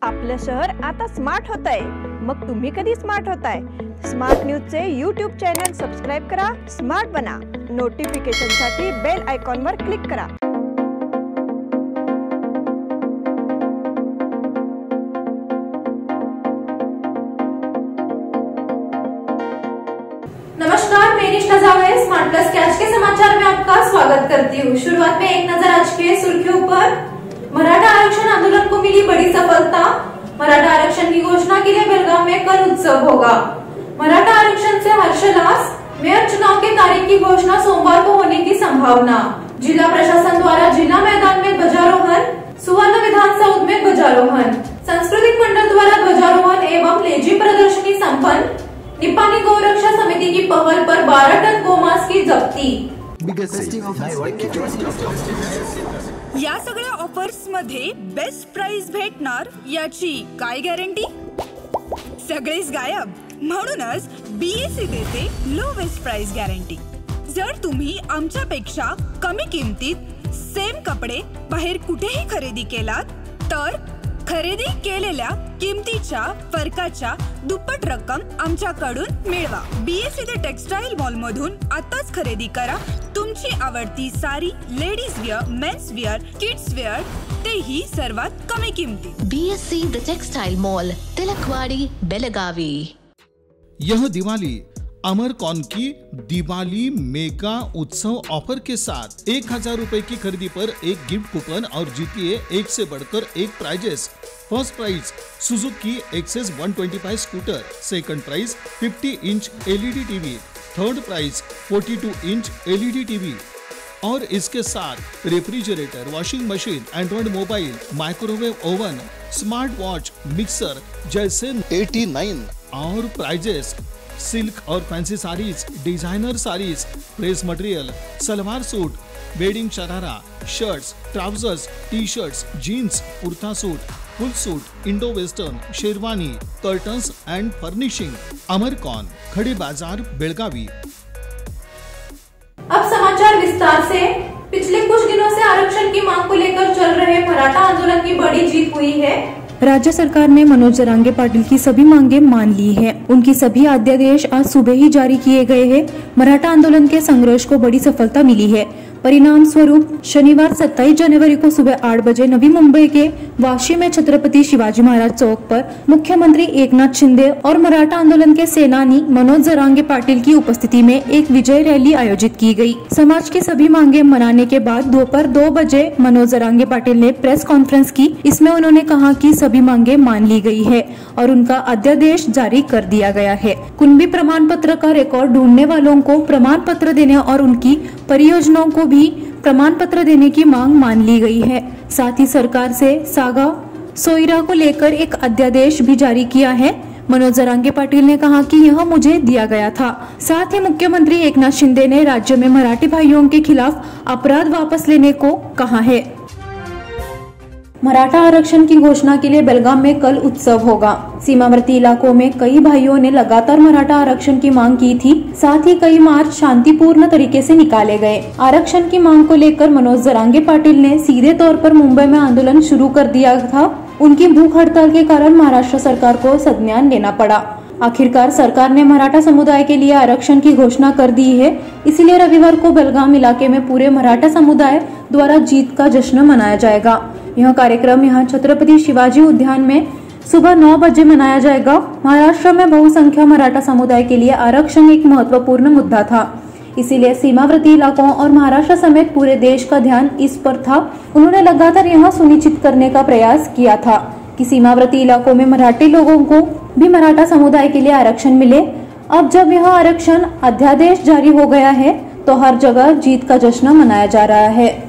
आपलं शहर आता स्मार्ट होत आहे। मग तुम्ही कधी स्मार्ट होताय? स्मार्ट न्यूजचे यूट्यूब चॅनल सबस्क्राइब करा, स्मार्ट बना। नोटिफिकेशनसाठी बेल आयकॉनवर क्लिक करा। नमस्कार, मैं निष्ठा जावेद स्मार्ट प्लस के आज के समाचार में आपका स्वागत करती हूँ। शुरुआत में एक नजर आज के सुर्खियों पर। मराठा आरक्षण आंदोलन को मिली बड़ी सफलता। मराठा आरक्षण की घोषणा के लिए बेलगाम में कल उत्सव होगा। मराठा आरक्षण से हर्षोल्लास। मेयर चुनाव की तारीख की घोषणा सोमवार को होने की संभावना। जिला प्रशासन द्वारा जिला मैदान में ध्वजारोहण, सुवर्ण विधान सौध में ध्वजारोहण, सांस्कृतिक मंडल द्वारा ध्वजारोहण एवं लेजी प्रदर्शनी संपन्न। निपानी गौरक्षा समिति की पहल पर 12 टन गोमांस की जप्ती। या सगळ्या ऑफर्स मध्ये बेस्ट प्राइस भेटणार याची काय गॅरंटी? सगळेच गायब। म्हणूनच बीएससी देते लोवेस्ट प्राइस गॅरंटी। जर तुम्ही आमच्यापेक्षा कमी किमतीत सेम कपडे बाहेर कुठेही खरेदी केलात तर खरेदी केलेल्या किमतीच्या फरकाच्या दुप्पट रक्कम आमच्याकडून मिळवा। बीएससी द टेक्सटाईल मॉल मधून आताच खरेदी करा तुमची आवडती sari, ladies wear, men's wear, kids wear, तेही सर्वात कमी किमतीत। BSC the textile mall, Tilakwadi, Belagavi. यह दिवाली अमरकॉन की दिवाली मेगा उत्सव ऑफर के साथ 1000 रुपए की खरीदी पर एक गिफ्ट कूपन और जीतिए एक से बढ़कर एक prizes. First prize Suzuki Access 125 scooter, second prize 50 inch LED TV, third prize 42 inch LED TV और इसके साथ refrigerator, washing machine, Android mobile, microwave oven, smart watch, mixer जैसे 89 और प्राइजेस। सिल्क और fancy saris, designer saris, press material, salwar suit, wedding sharara, shirts, trousers, T shirts, jeans, kurta suit, full suit, Indo western, sherwani, curtains and furnishing. अमरकॉन, खड़ी बाजार, बेलगावी। अब समाचार विस्तार से। पिछले कुछ दिनों से आरक्षण की मांग को लेकर चल रहे मराठा आंदोलन की बड़ी जीत हुई है। राज्य सरकार ने मनोज जरांगे पाटिल की सभी मांगे मान ली है। उनकी सभी अध्यादेश आज सुबह ही जारी किए गए हैं। मराठा आंदोलन के संघर्ष को बड़ी सफलता मिली है। परिणाम स्वरूप शनिवार 27 जनवरी को सुबह 8 बजे नवी मुंबई के वाशी में छत्रपति शिवाजी महाराज चौक पर मुख्यमंत्री एकनाथ शिंदे और मराठा आंदोलन के सेनानी मनोज जरांगे पाटिल की उपस्थिति में एक विजय रैली आयोजित की गई। समाज की सभी मांगे मनाने के बाद दोपहर 2 बजे मनोज जरांगे पाटिल ने प्रेस कॉन्फ्रेंस की। इसमें उन्होंने कहा कि सभी मांगे मान ली गई है और उनका अध्यादेश जारी कर दिया गया है। कुणबी प्रमाण पत्र का रिकॉर्ड ढूंढने वालों को प्रमाण पत्र देने और उनकी परियोजनाओं को भी प्रमाण पत्र देने की मांग मान ली गई है। साथ ही सरकार से सागा सोयरा को लेकर एक अध्यादेश भी जारी किया है। मनोज जरांगे पाटिल ने कहा कि यह मुझे दिया गया था। साथ ही मुख्यमंत्री एकनाथ शिंदे ने राज्य में मराठी भाइयों के खिलाफ अपराध वापस लेने को कहा है। मराठा आरक्षण की घोषणा के लिए बेलगाम में कल उत्सव होगा। सीमावर्ती इलाकों में कई भाइयों ने लगातार मराठा आरक्षण की मांग की थी। साथ ही कई मार्च शांतिपूर्ण तरीके से निकाले गए। आरक्षण की मांग को लेकर मनोज जरांगे पाटिल ने सीधे तौर पर मुंबई में आंदोलन शुरू कर दिया था। उनकी भूख हड़ताल के कारण महाराष्ट्र सरकार को संज्ञान लेना पड़ा। आखिरकार सरकार ने मराठा समुदाय के लिए आरक्षण की घोषणा कर दी है। इसीलिए रविवार को बेलगाम इलाके में पूरे मराठा समुदाय द्वारा जीत का जश्न मनाया जाएगा। यह कार्यक्रम यहाँ छत्रपति शिवाजी उद्यान में सुबह 9 बजे मनाया जाएगा। महाराष्ट्र में बहुसंख्यक मराठा समुदाय के लिए आरक्षण एक महत्वपूर्ण मुद्दा था। इसीलिए सीमावर्ती इलाकों और महाराष्ट्र समेत पूरे देश का ध्यान इस पर था। उन्होंने लगातार यह सुनिश्चित करने का प्रयास किया था कि सीमावर्ती इलाकों में मराठी लोगों को भी मराठा समुदाय के लिए आरक्षण मिले। अब जब यह आरक्षण अध्यादेश जारी हो गया है तो हर जगह जीत का जश्न मनाया जा रहा है।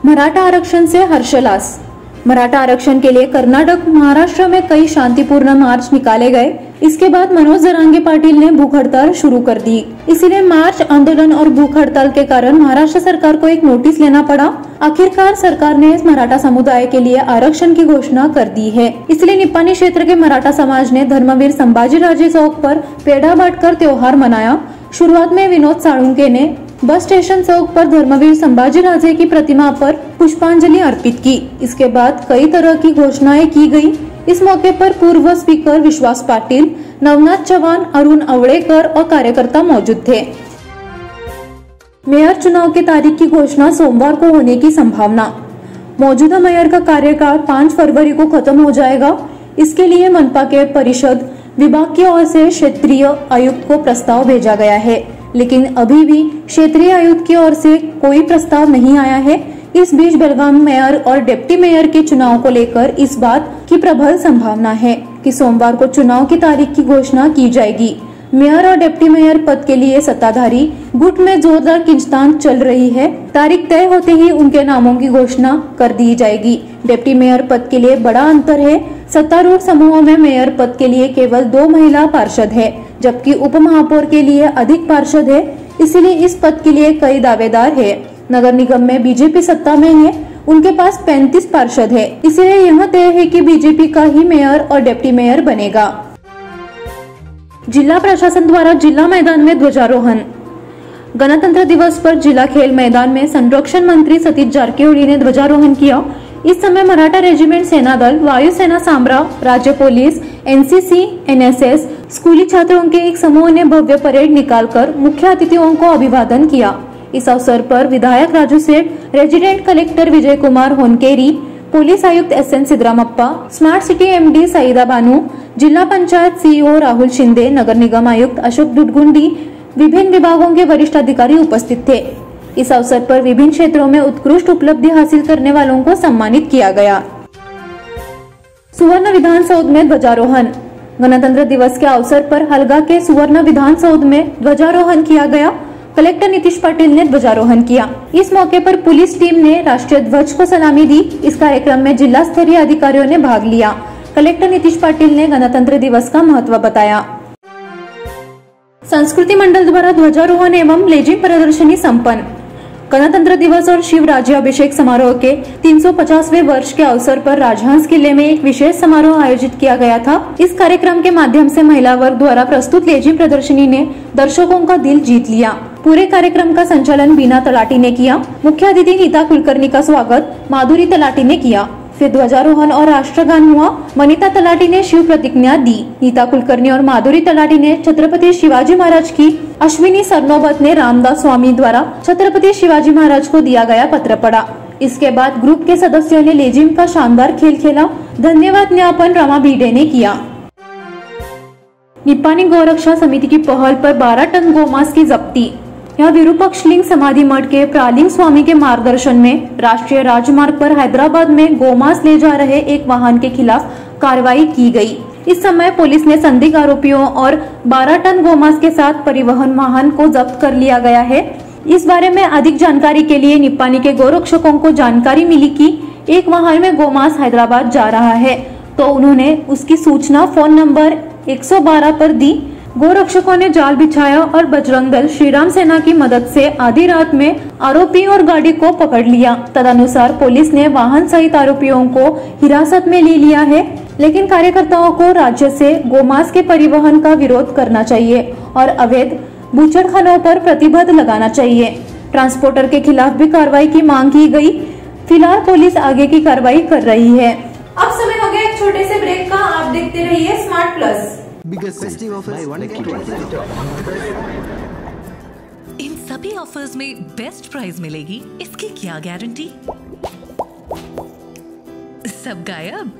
मराठा आरक्षण से हर्षोल्लास। मराठा आरक्षण के लिए कर्नाटक, महाराष्ट्र में कई शांतिपूर्ण मार्च निकाले गए। इसके बाद मनोज जरांगे पाटिल ने भूख हड़ताल शुरू कर दी। इसीलिए मार्च, आंदोलन और भूख हड़ताल के कारण महाराष्ट्र सरकार को एक नोटिस लेना पड़ा। आखिरकार सरकार ने मराठा समुदाय के लिए आरक्षण की घोषणा कर दी है। इसलिए निपानी क्षेत्र के मराठा समाज ने धर्मवीर संभाजीराजे चौक पर पेड़ा बांटकर त्योहार मनाया। शुरुआत में विनोद साळुंके ने बस स्टेशन चौक पर धर्मवीर संभाजीराजे की प्रतिमा पर पुष्पांजलि अर्पित की। इसके बाद कई तरह की घोषणाएं की गई। इस मौके पर पूर्व स्पीकर विश्वास पाटिल, नवनाथ चौहान, अरुण अवड़ेकर और कार्यकर्ता मौजूद थे। मेयर चुनाव की तारीख की घोषणा सोमवार को होने की संभावना। मौजूदा मेयर का कार्यकाल 5 फरवरी को खत्म हो जाएगा। इसके लिए मनपा के परिषद विभाग की ओर से क्षेत्रीय आयुक्त को प्रस्ताव भेजा गया है, लेकिन अभी भी क्षेत्रीय आयुक्त की ओर से कोई प्रस्ताव नहीं आया है। इस बीच बेलगाम मेयर और डिप्टी मेयर के चुनाव को लेकर इस बात की प्रबल संभावना है कि सोमवार को चुनाव की तारीख की घोषणा की जाएगी। मेयर और डिप्टी मेयर पद के लिए सत्ताधारी गुट में जोरदार खींचतान चल रही है। तारीख तय होते ही उनके नामों की घोषणा कर दी जाएगी। डिप्टी मेयर पद के लिए बड़ा अंतर है। सत्तारूढ़ समूह में मेयर पद के लिए केवल 2 महिला पार्षद है, जबकि उप महापौर के लिए अधिक पार्षद है। इसलिए इस पद के लिए कई दावेदार है। नगर निगम में बीजेपी सत्ता में है, उनके पास 35 पार्षद है। इसलिए यह तय है कि बीजेपी का ही मेयर और डिप्टी मेयर बनेगा। जिला प्रशासन द्वारा जिला मैदान में ध्वजारोहण। गणतंत्र दिवस पर जिला खेल मैदान में संरक्षण मंत्री सतीश जारकिहोली ने ध्वजारोहण किया। इस समय मराठा रेजिमेंट, सेना दल, वायुसेना सामरा, राज्य पुलिस, एनसीसी, एनएसएस, स्कूली छात्रों के एक समूह ने भव्य परेड निकालकर मुख्य अतिथियों को अभिवादन किया। इस अवसर पर विधायक Raju Seth, resident collector Vijay Kumar Honkeri, police आयुक्त SN Siddaramappa, smart city MD Sayeeda Banu, जिला पंचायत CEO राहुल शिंदे, नगर निगम आयुक्त अशोक दुडगुंडी, विभिन्न विभागों के वरिष्ठ अधिकारी उपस्थित थे। इस अवसर पर विभिन्न क्षेत्रों में उत्कृष्ट उपलब्धि हासिल करने वालों को सम्मानित किया गया। सुवर्ण विधान सौध में ध्वजारोहण। गणतंत्र दिवस के अवसर पर हलगा के सुवर्ण विधान सौध में ध्वजारोहण किया गया। कलेक्टर नीतीश पाटिल ने ध्वजारोहण किया। इस मौके पर पुलिस टीम ने राष्ट्रीय ध्वज को सलामी दी। इस कार्यक्रम में जिला स्तरीय अधिकारियों ने भाग लिया। कलेक्टर नीतीश पाटिल ने गणतंत्र दिवस का महत्व बताया। संस्कृति मंडल द्वारा ध्वजारोहण एवं लेजिम प्रदर्शनी संपन्न। गणतंत्र दिवस और शिव राज्याभिषेक समारोह के 350वें वर्ष के अवसर पर राजहंस किले में एक विशेष समारोह आयोजित किया गया था। इस कार्यक्रम के माध्यम से महिला वर्ग द्वारा प्रस्तुत लेजिम प्रदर्शनी ने दर्शकों का दिल जीत लिया। पूरे कार्यक्रम का संचालन बीना तलाटी ने किया। मुख्य अतिथि नीता कुलकर्णी का स्वागत माधुरी तलाटी ने किया। फिर ध्वजारोहण और राष्ट्रगान हुआ। वनिता तलाटी ने शिव प्रतिज्ञा दी। नीता कुलकर्णी और माधुरी तलाटी ने छत्रपति शिवाजी महाराज की, अश्विनी सरनोबत ने रामदास स्वामी द्वारा छत्रपति शिवाजी महाराज को दिया गया पत्र पढ़ा। इसके बाद ग्रुप के सदस्यों ने लेजिम का शानदार खेल खेला। धन्यवाद ज्ञापन रमा भिडे ने किया। निप्पानी गौरक्षा समिति की पहल पर 12 टन गोमांस की जब्ती। यह विरूपाक्षलिंग समाधि मठ के प्रालिंग स्वामी के मार्गदर्शन में राष्ट्रीय राजमार्ग पर हैदराबाद में गोमांस ले जा रहे एक वाहन के खिलाफ कार्रवाई की गई। इस समय पुलिस ने संदिग्ध आरोपियों और 12 टन गोमांस के साथ परिवहन वाहन को जब्त कर लिया गया है। इस बारे में अधिक जानकारी के लिए निप्पानी के गौरक्षकों को जानकारी मिली कि एक वाहन में गोमांस हैदराबाद जा रहा है, तो उन्होंने उसकी सूचना फोन नंबर 112 पर दी। गोरक्षकों ने जाल बिछाया और बजरंग दल, श्रीराम सेना की मदद से आधी रात में आरोपी और गाड़ी को पकड़ लिया। तदनुसार पुलिस ने वाहन सहित आरोपियों को हिरासत में ले लिया है। लेकिन कार्यकर्ताओं को राज्य से गोमांस के परिवहन का विरोध करना चाहिए और अवैध बूचड़खानों पर प्रतिबंध लगाना चाहिए। ट्रांसपोर्टर के खिलाफ भी कार्रवाई की मांग की गई। फिलहाल पुलिस आगे की कार्रवाई कर रही है। अब समय हो गया एक छोटे से ब्रेक का। आप देखते रहिए स्मार्ट प्लस। इन सभी ऑफर्स में बेस्ट प्राइस मिलेगी, इसकी क्या गारंटी? सब गायब,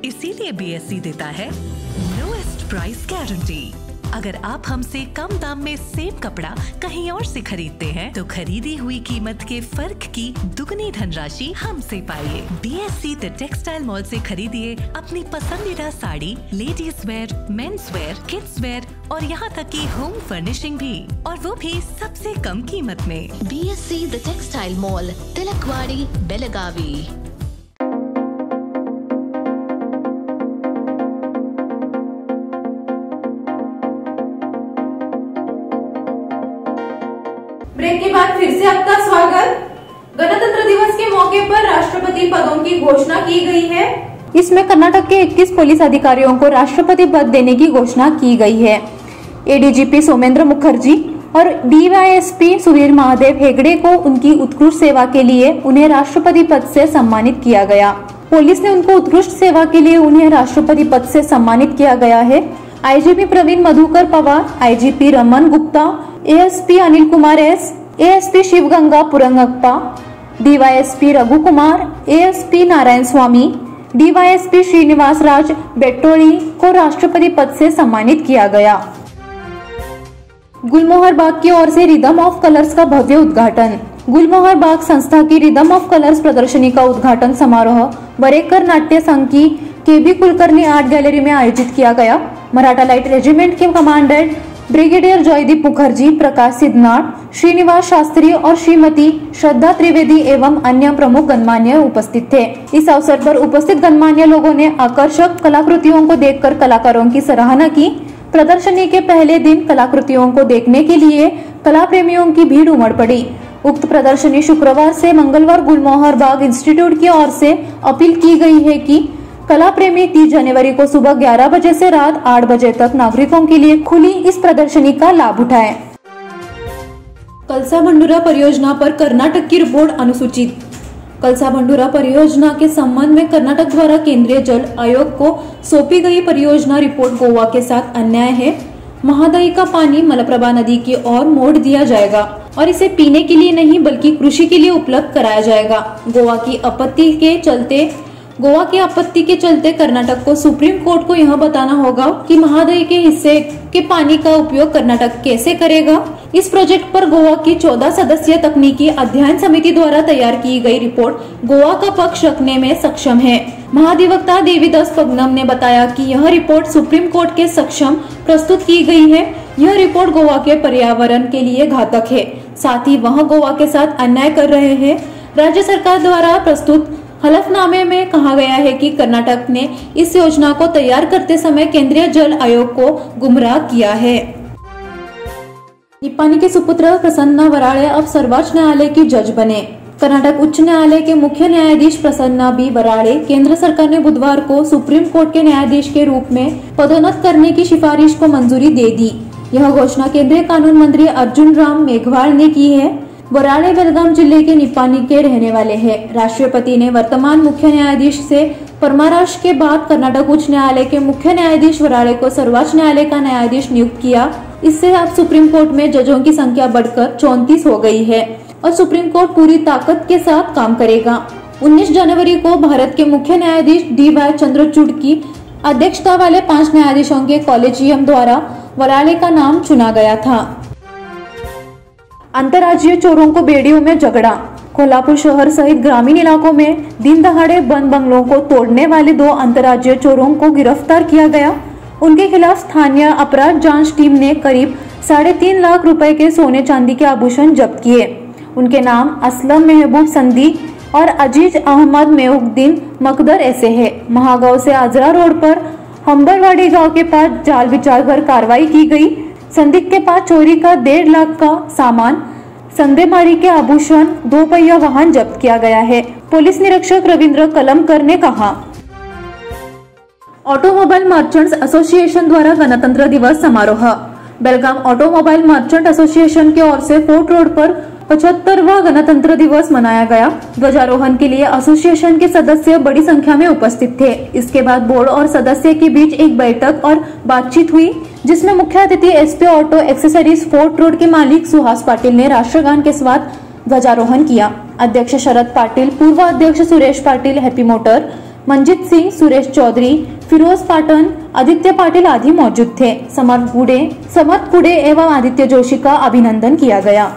इसीलिए BSE देता है लोएस्ट प्राइस गारंटी। अगर आप हमसे कम दाम में सेम कपड़ा कहीं और से खरीदते हैं, तो खरीदी हुई कीमत के फर्क की दुगनी धनराशि हमसे पाइए। BSE द टेक्सटाइल मॉल से खरीदिए अपनी पसंदीदा sari, ladies wear, men's wear, kids where और यहाँ तक की होम फर्निशिंग भी, और वो भी सबसे कम कीमत में। BSE the textile mall, Tilakwadi, Belagavi. Break के बाद फिर से आपका स्वागत। गणतंत्र दिवस के मौके पर राष्ट्रपति पदों की घोषणा की गई है। इसमें कर्नाटक के 21 पुलिस अधिकारियों को राष्ट्रपति पद देने की घोषणा की गई है। ADGP सोमेंद्र मुखर्जी और डीवाईएसपी सुवीर महादेव हेगड़े को उनकी उत्कृष्ट सेवा के लिए उन्हें राष्ट्रपति पद से सम्मानित किया गया। पुलिस ने उनको उत्कृष्ट सेवा के लिए उन्हें राष्ट्रपति पद से सम्मानित किया गया है। IGP Praveen Madhukar Pawar, IGP Raman Gupta, ASP Anil Kumar S, ASP Shivganga Purangappa, DySP Raghu Kumar, ASP Narayan Swamy, DySP Srinivas Raj Bettoli को राष्ट्रपति पद से सम्मानित किया गया। गुलमोहर बाग की ओर से रिदम ऑफ कलर्स का भव्य उद्घाटन। गुलमोहर बाग संस्था की रिदम ऑफ कलर्स प्रदर्शनी का उद्घाटन समारोह बरेकर नाट्य संघ की केबी कुलकर्णी आर्ट गैलरी में आयोजित किया गया। मराठा लाइट रेजिमेंट के कमांडेंट ब्रिगेडियर जयदीप मुखर्जी, प्रकाश सिद्धनाथ, श्रीनिवास शास्त्री और श्रीमती श्रद्धा त्रिवेदी एवं अन्य प्रमुख गणमान्य उपस्थित थे। इस अवसर पर उपस्थित गणमान्य लोगों ने आकर्षक कलाकृतियों को देखकर कलाकारों की सराहना की। प्रदर्शनी के पहले दिन कलाकृतियों को देखने के लिए कला प्रेमियों की भीड़ उमड़ पड़ी। उक्त प्रदर्शनी शुक्रवार से मंगलवार गुलमोहर बाग इंस्टीट्यूट की ओर से अपील की गई है कि कला प्रेमी 30 जनवरी को सुबह 11 बजे से रात 8 बजे तक नागरिकों के लिए खुली इस प्रदर्शनी का लाभ उठाएं। कलसा बंडूरा परियोजना पर कर्नाटक की रिपोर्ट अनुसूचित। कलसा बंडूरा परियोजना के संबंध में कर्नाटक द्वारा केंद्रीय जल आयोग को सौंपी गई परियोजना रिपोर्ट गोवा के साथ अन्याय है। महादाई का पानी मलप्रभा नदी की ओर मोड़ दिया जाएगा और इसे पीने के लिए नहीं बल्कि कृषि के लिए उपलब्ध कराया जाएगा। गोवा की आपत्ति के चलते कर्नाटक को सुप्रीम कोर्ट को यह बताना होगा कि महादाई के हिस्से के पानी का उपयोग कर्नाटक कैसे करेगा। इस प्रोजेक्ट पर गोवा की 14 सदस्यीय तकनीकी अध्ययन समिति द्वारा तैयार की गई रिपोर्ट गोवा का पक्ष रखने में सक्षम है। महाधिवक्ता देवीदास पगनम ने बताया कि यह रिपोर्ट सुप्रीम कोर्ट के समक्ष प्रस्तुत की गई है। यह रिपोर्ट गोवा के पर्यावरण के लिए घातक है, साथ ही वह गोवा के साथ अन्याय कर रहे हैं। राज्य सरकार द्वारा प्रस्तुत हलफनामे में कहा गया है कि कर्नाटक ने इस योजना को तैयार करते समय केंद्रीय जल आयोग को गुमराह किया है। निपानी के सुपुत्र प्रसन्ना वराळे अब सर्वोच्च न्यायालय की जज बने। कर्नाटक उच्च न्यायालय के मुख्य न्यायाधीश प्रसन्ना बी वराळे केंद्र सरकार ने बुधवार को सुप्रीम कोर्ट के न्यायाधीश के रूप में पदोन्नत करने की सिफारिश को मंजूरी दे दी। यह घोषणा केंद्रीय कानून मंत्री अर्जुन राम मेघवाल ने की है। वराळे बेलगाम जिले के निपानी के रहने वाले हैं। राष्ट्रपति ने वर्तमान मुख्य न्यायाधीश से परामर्श के बाद कर्नाटक उच्च न्यायालय के मुख्य न्यायाधीश वराळे को सर्वोच्च न्यायालय का न्यायाधीश नियुक्त किया। इससे अब सुप्रीम कोर्ट में जजों की संख्या बढ़कर 34 हो गई है और सुप्रीम कोर्ट पूरी ताकत के साथ काम करेगा। 19 जनवरी को भारत के मुख्य न्यायाधीश DY चंद्रचूड़ की अध्यक्षता वाले 5 न्यायाधीशों के कॉलेजियम द्वारा वराळे का नाम चुना गया था। अंतर्राज्यीय चोरों को बेड़ियों में झगड़ा। कोल्हापुर शहर सहित ग्रामीण इलाकों में दिन दहाड़े बंद बंगलों को तोड़ने वाले 2 अंतर्राज्यीय चोरों को गिरफ्तार किया गया। उनके खिलाफ स्थानीय अपराध जांच टीम ने करीब 3.5 लाख रुपए के सोने चांदी के आभूषण जब्त किए। उनके नाम असलम महबूब संदी और अजीज अहमद मेहुद्दीन मकदर ऐसे है। महागांव से आजरा रोड पर हम्बरवाड़ी गांव के पास जाल बिछाकर कार्रवाई की गई। संदिग्ध के पास चोरी का 1.5 लाख का सामान, संदेमारी के आभूषण, 2 पहिया वाहन जब्त किया गया है। पुलिस निरीक्षक रविंद्र कलमकर ने कहा। ऑटोमोबाइल मर्चेंट्स एसोसिएशन द्वारा गणतंत्र दिवस समारोह। बेलगाम ऑटोमोबाइल मर्चेंट एसोसिएशन की ओर से फोर्ट रोड पर 75वां गणतंत्र दिवस मनाया गया। ध्वजारोहण के लिए एसोसिएशन के सदस्य बड़ी संख्या में उपस्थित थे। इसके बाद बोर्ड और सदस्य के बीच एक बैठक और बातचीत हुई, जिसमें मुख्य अतिथि SP auto accessories fort road के मालिक सुहास पाटिल ने राष्ट्रगान के साथ ध्वजारोहण किया। अध्यक्ष शरद पाटिल, पूर्व अध्यक्ष सुरेश पाटिल हैप्पी मोटर, मंजित सिंह, सुरेश चौधरी, फिरोज पाटन, आदित्य पाटिल आदि मौजूद थे। समत कुड़े एवं आदित्य जोशी का अभिनंदन किया गया।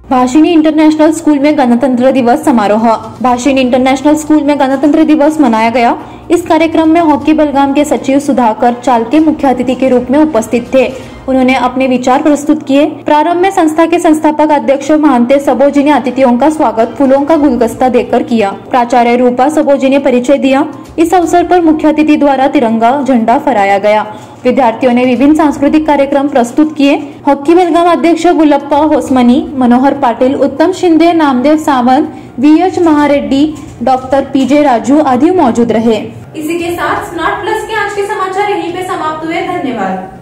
भाषिणी इंटरनेशनल स्कूल में गणतंत्र दिवस समारोह। भाषिणी इंटरनेशनल स्कूल में गणतंत्र दिवस मनाया गया। इस कार्यक्रम में हॉकी बेलगाम के सचिव सुधाकर चालके मुख्य अतिथि के रूप में उपस्थित थे। उन्होंने अपने विचार प्रस्तुत किए। प्रारंभ में संस्था के संस्थापक अध्यक्ष महंते सबोजी ने अतिथियों का स्वागत फूलों का गुलदस्ता देकर किया। प्राचार्य रूपा सबोजी ने परिचय दिया। इस अवसर पर मुख्य अतिथि द्वारा तिरंगा झंडा फहराया गया। विद्यार्थियों ने विभिन्न सांस्कृतिक कार्यक्रम प्रस्तुत किए। हॉकी बेलगाम अध्यक्ष गुलप्पा Hosamani, Manohar Patil, Uttam Shinde, Namdev Sawant, VH Mahareddy, doctor PJ Raju आदि मौजूद रहे। इसी के साथ स्मार्ट प्लस के आज के समाचार यहीं पे समाप्त हुए। धन्यवाद।